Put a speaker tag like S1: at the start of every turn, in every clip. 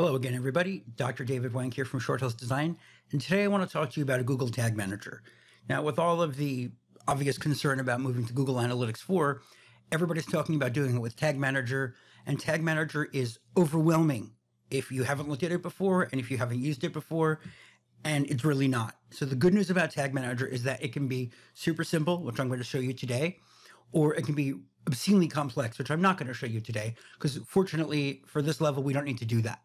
S1: Hello again, everybody. Dr. David Wank here from Short Hills Design, and today I want to talk to you about a Google Tag Manager. Now, with all of the obvious concern about moving to Google Analytics 4, everybody's talking about doing it with Tag Manager, and Tag Manager is overwhelming if you haven't looked at it before and if you haven't used it before, and it's really not. So the good news about Tag Manager is that it can be super simple, which I'm going to show you today, or it can be obscenely complex, which I'm not going to show you today, because fortunately for this level, we don't need to do that.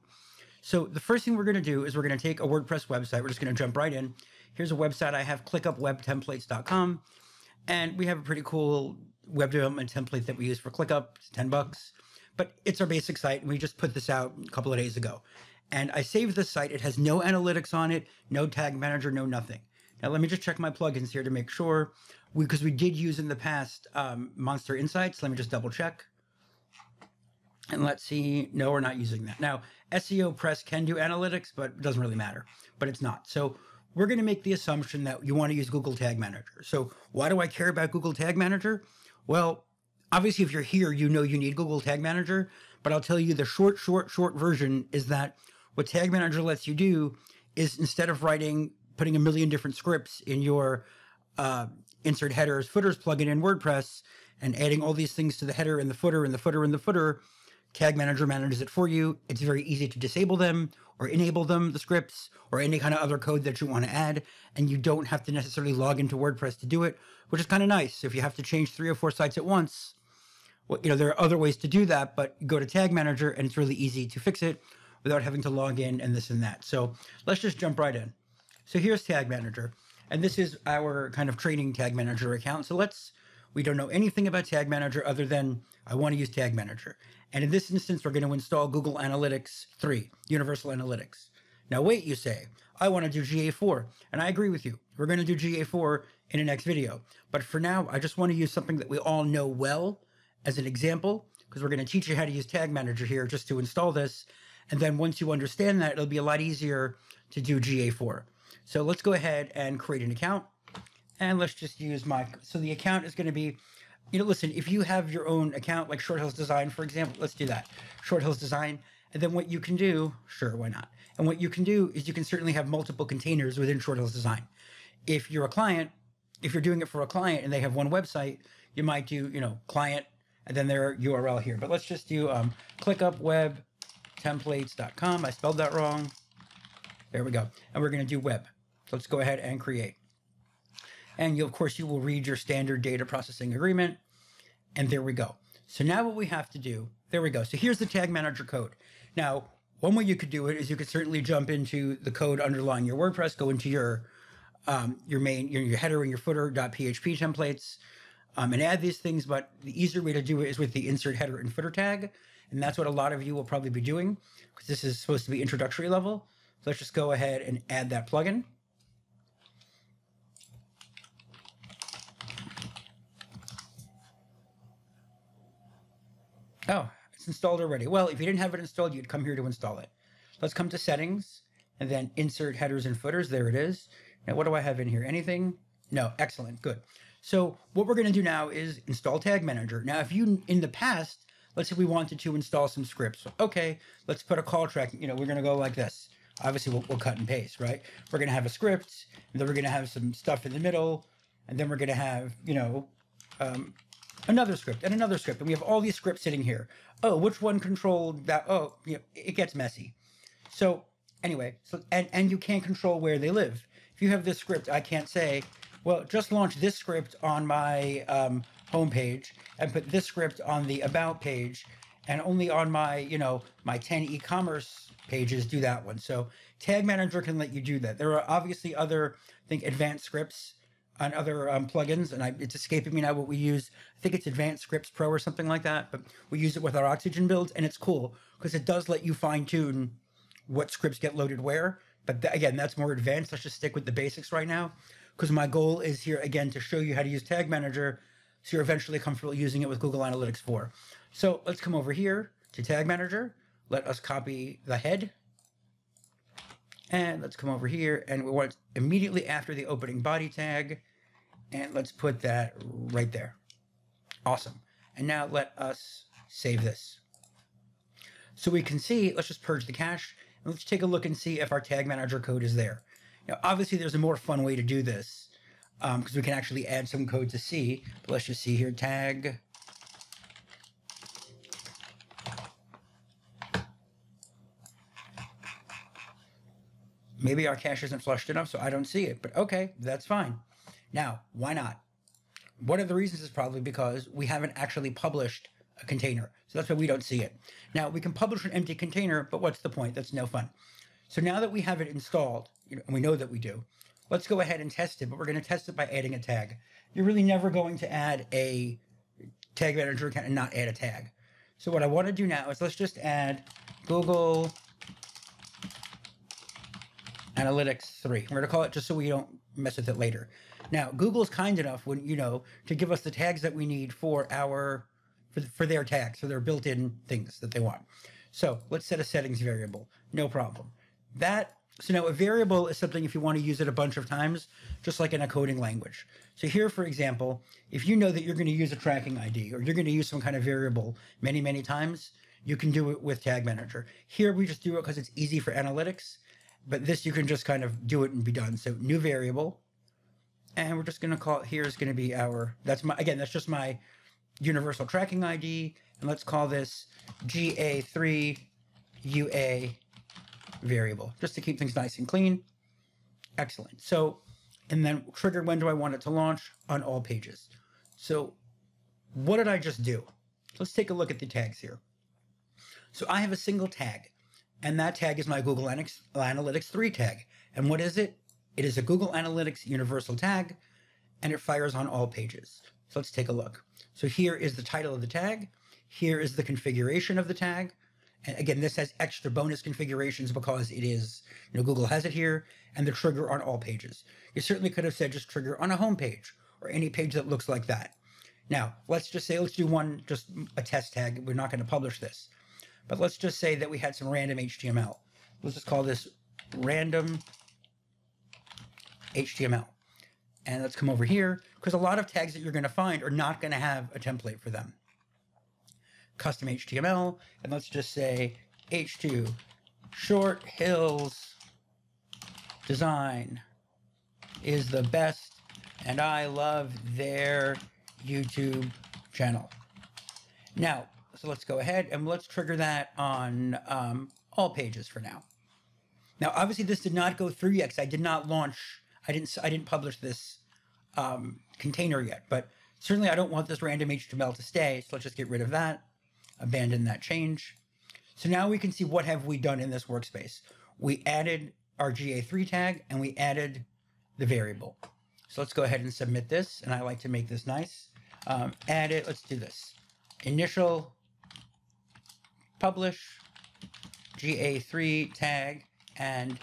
S1: So the first thing we're going to do is we're going to take a WordPress website. We're just going to jump right in. Here's a website I have, clickupwebtemplates.com. And we have a pretty cool web development template that we use for ClickUp. It's $10, but it's our basic site. And we just put this out a couple of days ago. And I saved this site. It has no analytics on it, no tag manager, no nothing. Now, let me just check my plugins here to make sure, because we did use in the past Monster Insights. Let me just double check. And let's see, no, we're not using that. Now, SEO Press can do analytics, but it doesn't really matter, but it's not. So we're going to make the assumption that you want to use Google Tag Manager. So why do I care about Google Tag Manager? Well, obviously, if you're here, you know you need Google Tag Manager, but I'll tell you the short version is that what Tag Manager lets you do is instead of putting a million different scripts in your insert headers, footers plugin in WordPress and adding all these things to the header and the footer and the footer and the footer, Tag Manager manages it for you. It's very easy to disable them or enable them, the scripts, or any kind of other code that you want to add. And you don't have to necessarily log into WordPress to do it, which is kind of nice. If you have to change 3 or 4 sites at once, well, there are other ways to do that, but go to Tag Manager and it's really easy to fix it without having to log in and this and that. So let's just jump right in. So here's Tag Manager, and this is our kind of training Tag Manager account. So we don't know anything about Tag Manager other than I want to use Tag Manager. And in this instance, we're going to install Google Analytics 3, Universal Analytics. Now, wait, you say, I want to do GA4. And I agree with you. We're going to do GA4 in the next video. But for now, I just want to use something that we all know well as an example, because we're going to teach you how to use Tag Manager here just to install this. And then once you understand that, it'll be a lot easier to do GA4. So let's go ahead and create an account. And let's just use so the account is going to be, listen, if you have your own account, like Short Hills Design, for example, let's do that. Short Hills Design. And then what you can do, sure, why not? And what you can do is you can certainly have multiple containers within Short Hills Design. If you're a client, if you're doing it for a client and they have one website, you might do, client, and then their URL here. But let's just do clickupwebtemplates.com. I spelled that wrong. There we go. And we're going to do web. So let's go ahead and create. And of course, you will read your standard data processing agreement. And there we go. So now what we have to do, there we go. So here's the Tag Manager code. Now, one way you could do it is you could certainly jump into the code underlying your WordPress, go into your header and your footer.php templates, and add these things. But the easier way to do it is with the insert header and footer tag. And that's what a lot of you will probably be doing, because this is supposed to be introductory level. So let's just go ahead and add that plugin. Oh, it's installed already. Well, if you didn't have it installed, you'd come here to install it. Let's come to Settings, and then Insert Headers and Footers. There it is. Now, what do I have in here? Anything? No. Excellent. Good. So what we're going to do now is install Tag Manager. Now, if you, in the past, let's say we wanted to install some scripts. Okay, let's put a call track. We're going to go like this. Obviously, we'll cut and paste, right? We're going to have a script, and then we're going to have some stuff in the middle, and then we're going to have, another script and another script. And we have all these scripts sitting here. Oh, which one controlled that? Oh, it gets messy. So anyway, and you can't control where they live. If you have this script, I can't say, well, just launch this script on my homepage and put this script on the about page, and only on my, my 10 e-commerce pages do that one. So Tag Manager can let you do that. There are obviously other, I think, advanced scripts on other plugins, and it's escaping me now what we use. I think it's Advanced Scripts Pro or something like that, but we use it with our Oxygen builds, and it's cool because it does let you fine-tune what scripts get loaded where. But again, that's more advanced. Let's just stick with the basics right now, because my goal is here, again, to show you how to use Tag Manager so you're eventually comfortable using it with Google Analytics 4. So let's come over here to Tag Manager. Let us copy the head. And let's come over here, and we want it immediately after the opening body tag. And let's put that right there. Awesome. And now let us save this. So we can see, let's just purge the cache. And let's take a look and see if our tag manager code is there. Now, obviously, there's a more fun way to do this because we can actually add some code to see. But let's just see here, tag. Maybe our cache isn't flushed enough, so I don't see it. But okay, that's fine. Now, why not? One of the reasons is probably because we haven't actually published a container. So that's why we don't see it. Now, we can publish an empty container, but what's the point? That's no fun. So now that we have it installed, and we know that we do, let's go ahead and test it, but we're going to test it by adding a tag. You're really never going to add a tag manager account and not add a tag. So what I want to do now is let's just add Google Analytics 3. We're going to call it just so we don't mess with it later. Now, Google's kind enough, when to give us the tags that we need for their tags, so their built-in things that they want. So let's set a settings variable. No problem. So now a variable is something if you want to use it a bunch of times, just like in a coding language. So here, for example, if you know that you're going to use a tracking ID or you're going to use some kind of variable many, many times, you can do it with Tag Manager. Here we just do it because it's easy for analytics, but this you can just kind of do it and be done. So new variable, and we're just going to call it, here's going to be that's just my universal tracking ID, and let's call this GA3UA variable, just to keep things nice and clean. Excellent. So, and then trigger when do I want it to launch? On all pages. So what did I just do? Let's take a look at the tags here. So I have a single tag, and that tag is my Google Analytics 3 tag. And what is it? It is a Google Analytics universal tag, and it fires on all pages. So let's take a look. So here is the title of the tag. Here is the configuration of the tag. And again, this has extra bonus configurations because it is, Google has it here, and the trigger on all pages. You certainly could have said just trigger on a home page or any page that looks like that. Now, let's just say, let's do just a test tag. We're not going to publish this, but let's just say that we had some random HTML. Let's just call this random HTML. And let's come over here, because a lot of tags that you're going to find are not going to have a template for them. Custom HTML, and let's just say H2 Short Hills Design is the best, and I love their YouTube channel. Now, so let's go ahead and let's trigger that on all pages for now. Now, obviously, this did not go through yet because I did not launch. I didn't publish this container yet, but certainly I don't want this random HTML to stay. So let's just get rid of that. Abandon that change. So now we can see what have we done in this workspace. We added our GA3 tag and we added the variable. So let's go ahead and submit this. And I like to make this nice. Add it. Let's do this. Initial publish GA3 tag and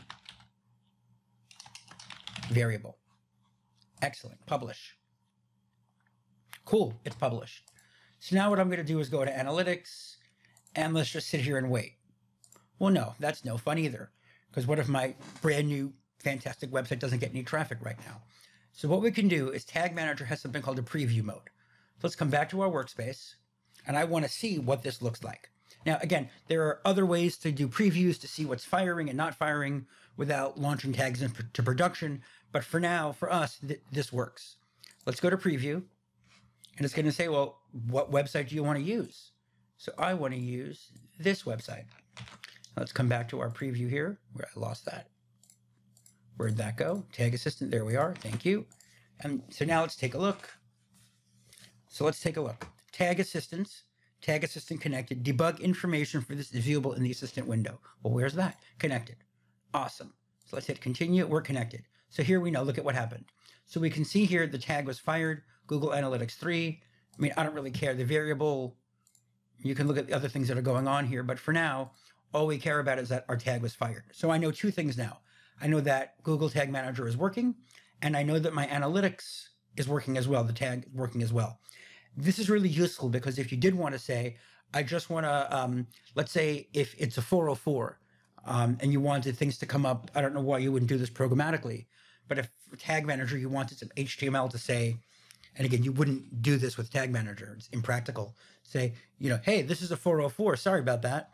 S1: variable. Excellent. Publish. Cool. It's published. So now what I'm going to do is go to Analytics, and let's just sit here and wait. Well, no, that's no fun either, because what if my brand new fantastic website doesn't get any traffic right now? So what we can do is Tag Manager has something called a preview mode. So let's come back to our workspace, and I want to see what this looks like. Now, again, there are other ways to do previews to see what's firing and not firing without launching tags into production, but for now, for us, this works. Let's go to preview. And it's going to say, well, what website do you want to use? So I want to use this website. Let's come back to our preview here, where I lost that. Where'd that go? Tag Assistant, there we are. Thank you. And so now let's take a look. So let's take a look. Tag Assistant connected. Debug information for this is viewable in the Assistant window. Well, where's that? Connected. Awesome. So let's hit continue. We're connected. So here we know, look at what happened. So we can see here the tag was fired. Google Analytics 3. I mean, I don't really care. The variable, you can look at the other things that are going on here, but for now, all we care about is that our tag was fired. So I know two things now. I know that Google Tag Manager is working, and I know that my analytics is working as well. The tag is working as well. This is really useful because if you did want to say, I just want to, let's say if it's a 404 and you wanted things to come up, I don't know why you wouldn't do this programmatically, but if Tag Manager, you wanted some HTML to say, and again, you wouldn't do this with Tag Manager. It's impractical. Say, hey, this is a 404. Sorry about that.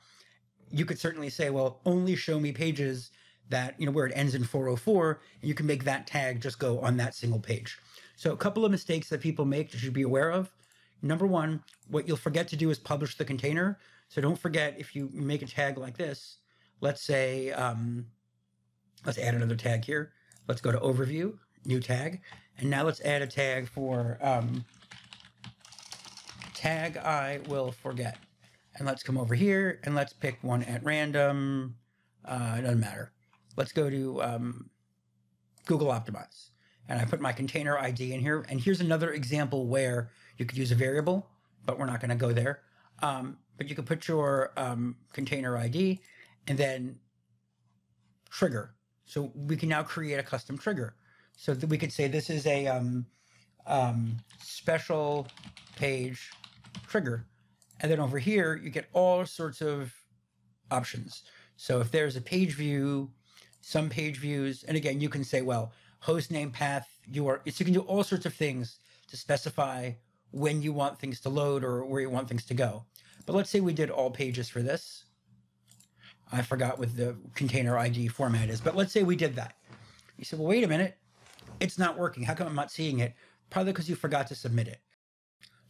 S1: you could certainly say, well, only show me pages that, where it ends in 404, and you can make that tag just go on that single page. So a couple of mistakes that people make that you should be aware of. Number one, what you'll forget to do is publish the container. So don't forget, if you make a tag like this, let's say, let's add another tag here. Let's go to overview, new tag. And now let's add a tag for tag I will forget. And let's come over here and let's pick one at random. It doesn't matter. Let's go to Google Optimize. And I put my container ID in here. And here's another example where you could use a variable, but we're not going to go there. But you could put your container ID and then trigger. So we can now create a custom trigger. So that we could say this is a special page trigger. And then over here, you get all sorts of options. So if there's a page view, some page views, and again, you can say, well, host name path, so you can do all sorts of things to specify when you want things to load or where you want things to go. But let's say we did all pages for this. I forgot what the container ID format is, but let's say we did that. You said, well, wait a minute, it's not working. How come I'm not seeing it? Probably because you forgot to submit it.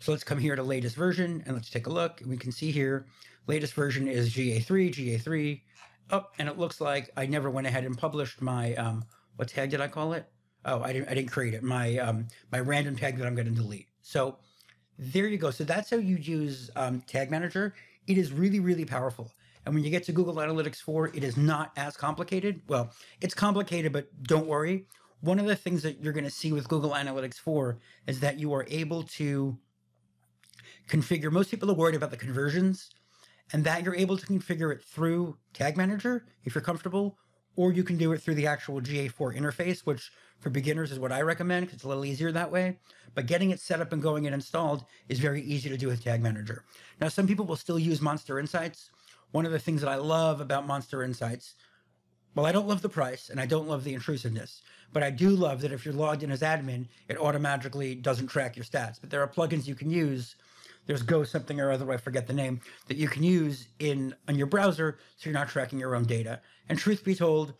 S1: So let's come here to latest version and let's take a look. We can see here, latest version is GA3. Oh, and it looks like I never went ahead and published my, what tag did I call it? Oh, I didn't create it. My random tag that I'm going to delete. So there you go. So that's how you use Tag Manager. It is really, really powerful. And when you get to Google Analytics 4, it is not as complicated. Well, it's complicated, but don't worry. One of the things that you're going to see with Google Analytics 4 is that you are able to configure. Most people are worried about the conversions, and that you're able to configure it through Tag Manager if you're comfortable, or you can do it through the actual GA4 interface, which for beginners is what I recommend because it's a little easier that way. But getting it set up and going and installed is very easy to do with Tag Manager. Now, some people will still use Monster Insights. One of the things that I love about Monster Insights, well, I don't love the price and I don't love the intrusiveness, but I do love that if you're logged in as admin, it automatically doesn't track your stats. But there are plugins you can use. There's Go something or other, I forget the name, that you can use on your browser so you're not tracking your own data. And truth be told,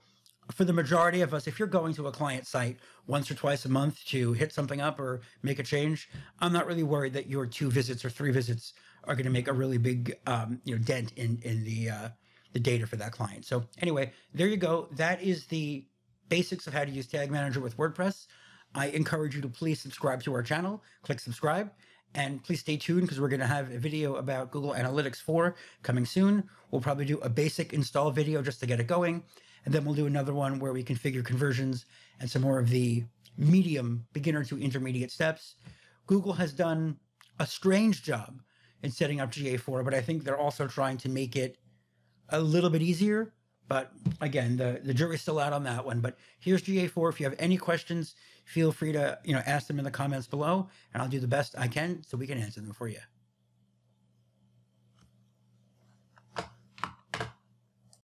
S1: for the majority of us, if you're going to a client site once or twice a month to hit something up or make a change, I'm not really worried that your 2 visits or 3 visits are going to make a really big dent in the data for that client. So anyway, there you go. That is the basics of how to use Tag Manager with WordPress. I encourage you to please subscribe to our channel. Click subscribe. And please stay tuned because we're going to have a video about Google Analytics 4 coming soon. We'll probably do a basic install video just to get it going. And then we'll do another one where we configure conversions and some more of the medium, beginner to intermediate steps. Google has done a strange job in setting up GA4, but I think they're also trying to make it a little bit easier. But again, the jury's still out on that one. But here's GA4. If you have any questions, feel free to ask them in the comments below, and I'll do the best I can so we can answer them for you.